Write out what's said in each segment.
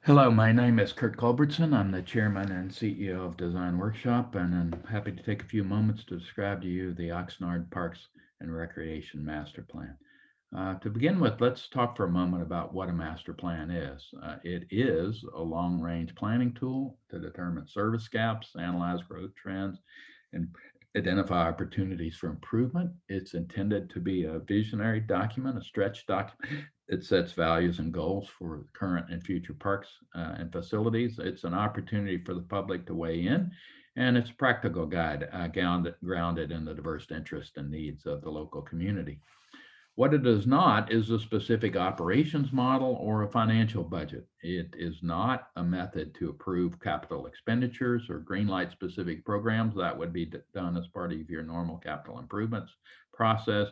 Hello, my name is Kurt Culbertson. I'm the chairman and CEO of Design Workshop, and I'm happy to take a few moments to describe to you the Oxnard Parks and Recreation Master Plan. To begin with, let's talk for a moment about what a master plan is. It is a long-range planning tool to determine service gaps, analyze growth trends, and identify opportunities for improvement. It's intended to be a visionary document, a stretch document. It sets values and goals for current and future parks and facilities. It's an opportunity for the public to weigh in, and it's a practical guide grounded in the diverse interests and needs of the local community. What it is not is a specific operations model or a financial budget. It is not a method to approve capital expenditures or greenlight specific programs. That would be done as part of your normal capital improvements process.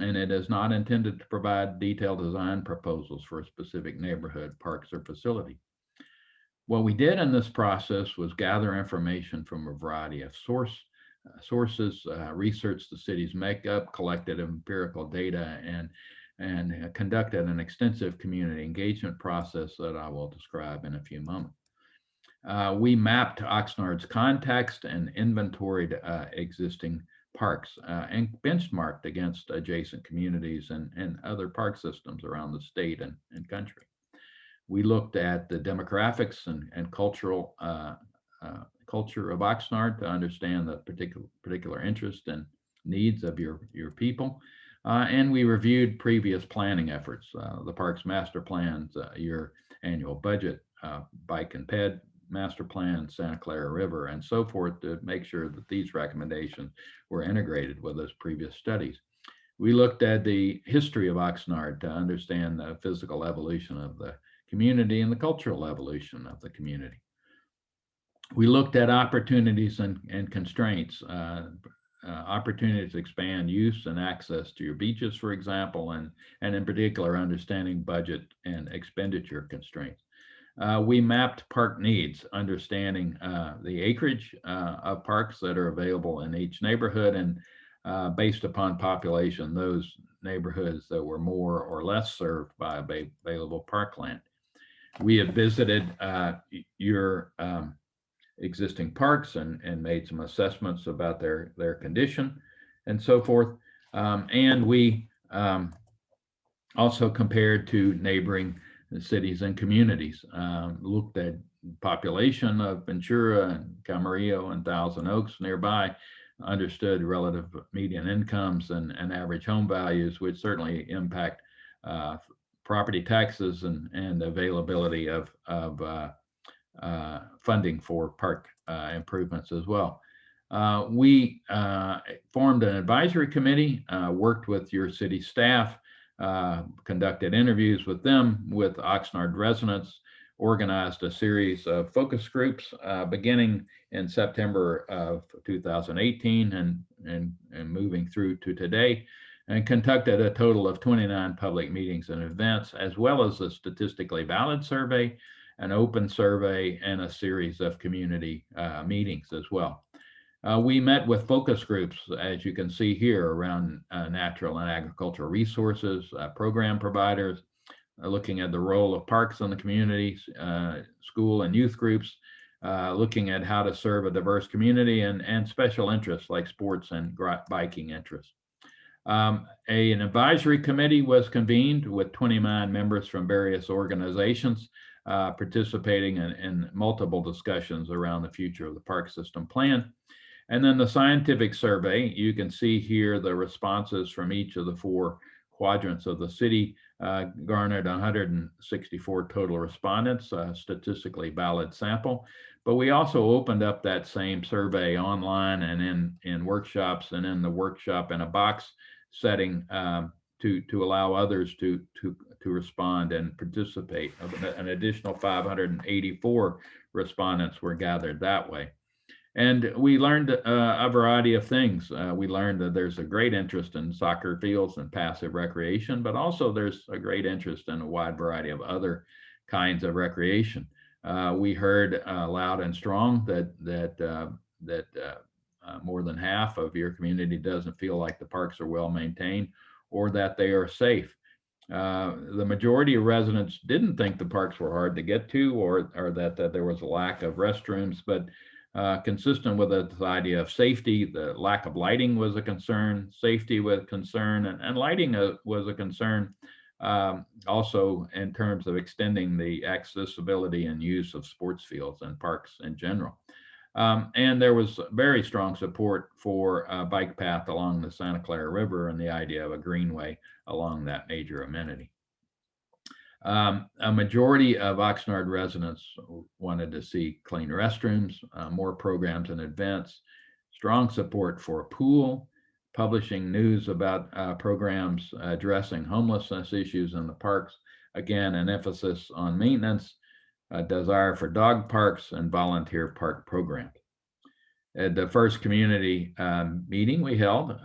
And it is not intended to provide detailed design proposals for a specific neighborhood, parks, or facility. What we did in this process was gather information from a variety of sources, researched the city's makeup, collected empirical data, and conducted an extensive community engagement process that I will describe in a few moments. We mapped Oxnard's context and inventoried existing parks and benchmarked against adjacent communities and other park systems around the state and country. We looked at the demographics and cultural culture of Oxnard to understand the particular interest and needs of your people. And we reviewed previous planning efforts, the parks master plans, your annual budget, bike and ped master plan, Santa Clara River, and so forth to make sure that these recommendations were integrated with those previous studies. We looked at the history of Oxnard to understand the physical evolution of the community and the cultural evolution of the community. We looked at opportunities and constraints, opportunities to expand use and access to your beaches, for example, and in particular, understanding budget and expenditure constraints. We mapped park needs, understanding the acreage of parks that are available in each neighborhood, and based upon population, those neighborhoods that were more or less served by available parkland. We have visited your existing parks and made some assessments about their condition and so forth. And we also compared to neighboring cities and communities, looked at population of Ventura and Camarillo and Thousand Oaks nearby, understood relative median incomes and average home values, which certainly impact property taxes and availability of funding for park improvements as well. We formed an advisory committee, worked with your city staff, conducted interviews with them, with Oxnard residents, organized a series of focus groups beginning in September of 2018 and moving through to today, and conducted a total of 29 public meetings and events, as well as a statistically valid survey, an open survey, and a series of community meetings as well. We met with focus groups, as you can see here, around natural and agricultural resources, program providers, looking at the role of parks in the community, school and youth groups, looking at how to serve a diverse community, and special interests like sports and biking interests. An advisory committee was convened with 29 members from various organizations participating in multiple discussions around the future of the park system plan. And then the scientific survey, you can see here the responses from each of the four quadrants of the city, garnered 164 total respondents, statistically valid sample. But we also opened up that same survey online and in workshops, and in the workshop in a box setting to allow others to respond and participate. An additional 584 respondents were gathered that way. And we learned a variety of things. We learned that there's a great interest in soccer fields and passive recreation, but also there's a great interest in a wide variety of other kinds of recreation. We heard loud and strong that more than half of your community doesn't feel like the parks are well maintained or that they are safe. The majority of residents didn't think the parks were hard to get to, or that there was a lack of restrooms, but consistent with this idea of safety, the lack of lighting was a concern, safety was a concern, and lighting was a concern also in terms of extending the accessibility and use of sports fields and parks in general. And there was very strong support for a bike path along the Santa Clara River and the idea of a greenway along that major amenity. A majority of Oxnard residents wanted to see clean restrooms, more programs and events, strong support for a pool, publishing news about programs addressing homelessness issues in the parks. Again, an emphasis on maintenance, a desire for dog parks, and volunteer park programs. At the first community meeting we held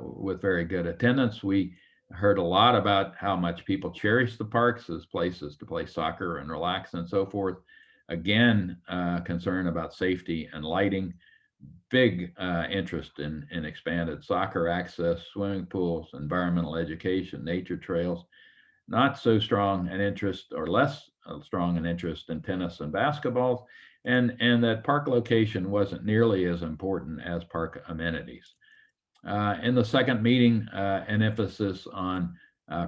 with very good attendance, we heard a lot about how much people cherish the parks as places to play soccer and relax and so forth. Again, concern about safety and lighting, big interest in expanded soccer access, swimming pools, environmental education, nature trails. Not so strong an interest, or less strong an interest, in tennis and basketball, and that park location wasn't nearly as important as park amenities. In the second meeting, an emphasis on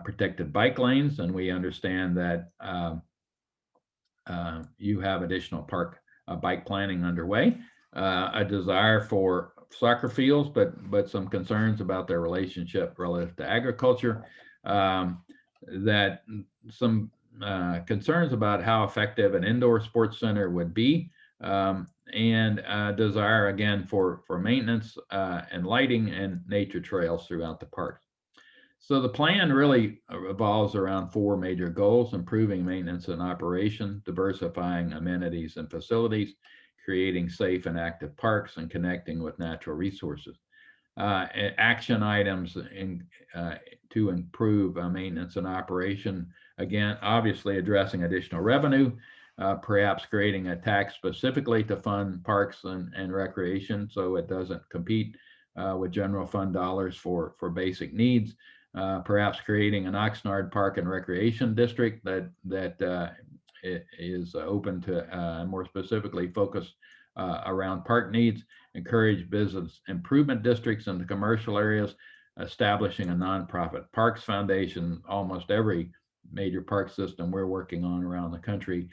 protected bike lanes, and we understand that you have additional park bike planning underway, a desire for soccer fields, but some concerns about their relationship relative to agriculture, that some concerns about how effective an indoor sports center would be, and desire again for maintenance and lighting and nature trails throughout the park. So the plan really revolves around four major goals: improving maintenance and operation, diversifying amenities and facilities, creating safe and active parks, and connecting with natural resources. Action items to improve maintenance and operation. Again, obviously addressing additional revenue, perhaps creating a tax specifically to fund parks and recreation so it doesn't compete with general fund dollars for basic needs. Perhaps creating an Oxnard Park and Recreation District that is open to more specifically focus around park needs, encourage business improvement districts in the commercial areas, establishing a nonprofit parks foundation. Almost every major park system we're working on around the country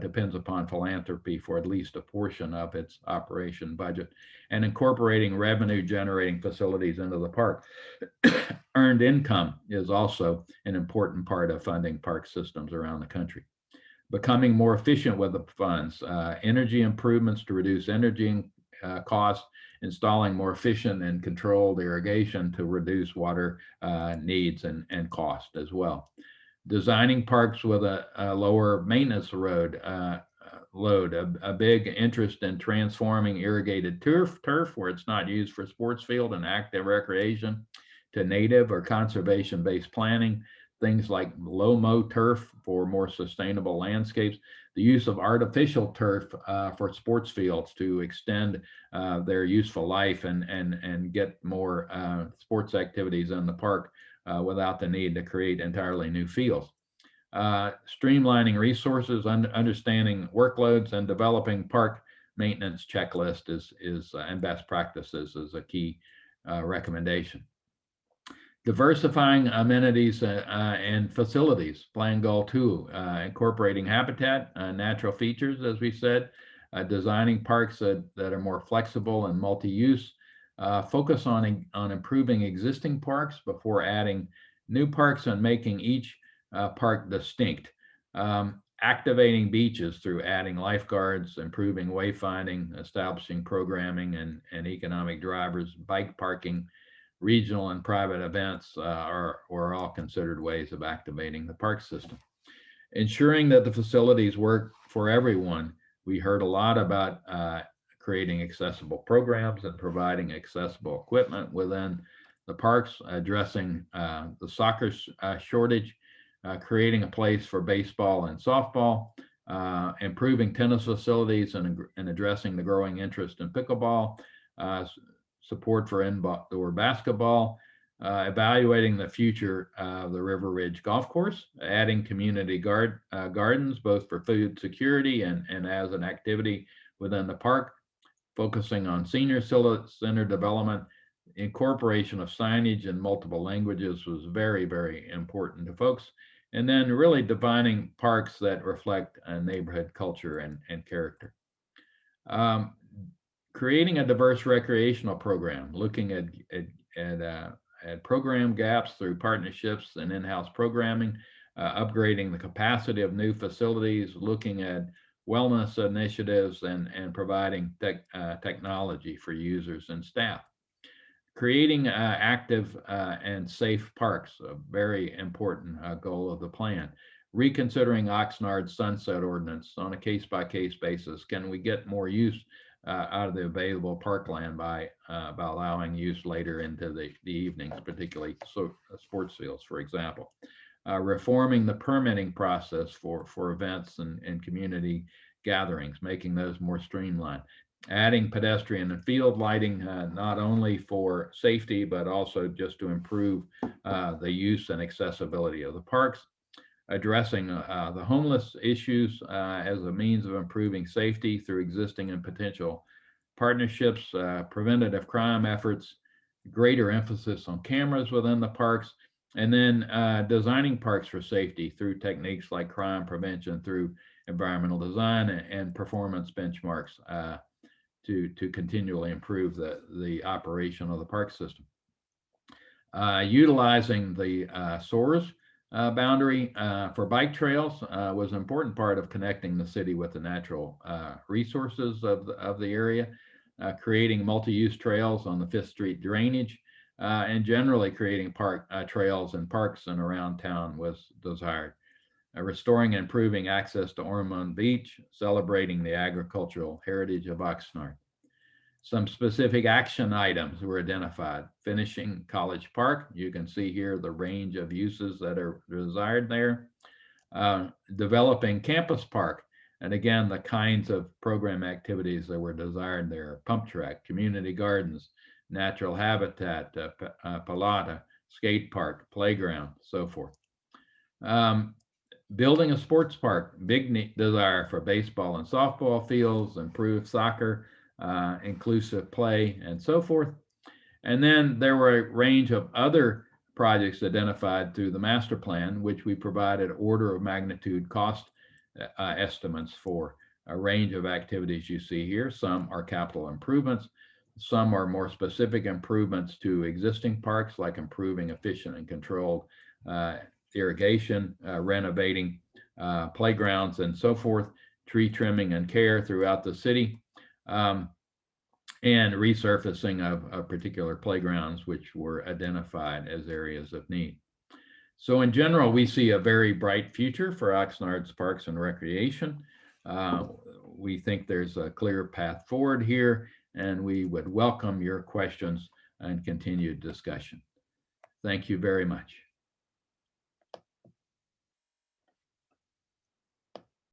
depends upon philanthropy for at least a portion of its operation budget, and incorporating revenue generating facilities into the park. Earned income is also an important part of funding park systems around the country. Becoming more efficient with the funds, energy improvements to reduce energy costs, installing more efficient and controlled irrigation to reduce water needs and cost as well. Designing parks with a lower maintenance load, a big interest in transforming irrigated turf where it's not used for sports field and active recreation to native or conservation-based planning, things like low-mow turf for more sustainable landscapes, the use of artificial turf for sports fields to extend their useful life and get more sports activities in the park without the need to create entirely new fields. Streamlining resources, understanding workloads, and developing park maintenance checklist and best practices is a key recommendation. Diversifying amenities and facilities, plan goal 2, incorporating habitat, natural features, as we said, designing parks that are more flexible and multi-use, focus on improving existing parks before adding new parks and making each park distinct. Activating beaches through adding lifeguards, improving wayfinding, establishing programming and economic drivers, bike parking, regional and private events are all considered ways of activating the park system. Ensuring that the facilities work for everyone. We heard a lot about creating accessible programs and providing accessible equipment within the parks, addressing the soccer shortage, creating a place for baseball and softball, improving tennis facilities and addressing the growing interest in pickleball, support for indoor basketball, evaluating the future of the River Ridge Golf Course, adding community gardens, both for food security and as an activity within the park, focusing on senior center development. Incorporation of signage in multiple languages was very, very important to folks. And then really defining parks that reflect a neighborhood culture and character. Um, Creating a diverse recreational program, looking at program gaps through partnerships and in-house programming, upgrading the capacity of new facilities, looking at wellness initiatives, and providing technology for users and staff. Creating active and safe parks, a very important goal of the plan. Reconsidering Oxnard's sunset ordinance on a case-by-case basis. Can we get more use out of the available parkland by allowing use later into the evenings, particularly sports fields, for example. Reforming the permitting process for events and community gatherings, making those more streamlined. Adding pedestrian and field lighting, not only for safety, but also just to improve the use and accessibility of the parks. Addressing the homeless issues as a means of improving safety through existing and potential partnerships, preventative crime efforts, greater emphasis on cameras within the parks, and then designing parks for safety through techniques like crime prevention, through environmental design and performance benchmarks to continually improve the operation of the park system. Utilizing the SOARS boundary for bike trails was an important part of connecting the city with the natural resources of the area, creating multi-use trails on the Fifth Street drainage, and generally creating park trails and parks and around town was desired. Restoring and improving access to Ormond Beach, celebrating the agricultural heritage of Oxnard. Some specific action items were identified. Finishing College Park. You can see here the range of uses that are desired there. Developing Campus Park. And again, the kinds of program activities that were desired there. Pump track, community gardens, natural habitat, palata, skate park, playground, so forth. Building a sports park, big desire for baseball and softball fields, improved soccer, inclusive play, and so forth. And then there were a range of other projects identified through the master plan, which we provided order of magnitude cost estimates for. A range of activities you see here. Some are capital improvements. Some are more specific improvements to existing parks, like improving efficient and controlled irrigation, renovating playgrounds, and so forth, tree trimming and care throughout the city, and resurfacing of particular playgrounds which were identified as areas of need. So in general, we see a very bright future for Oxnard's Parks and Recreation. We think there's a clear path forward here, and we would welcome your questions and continued discussion. Thank you very much.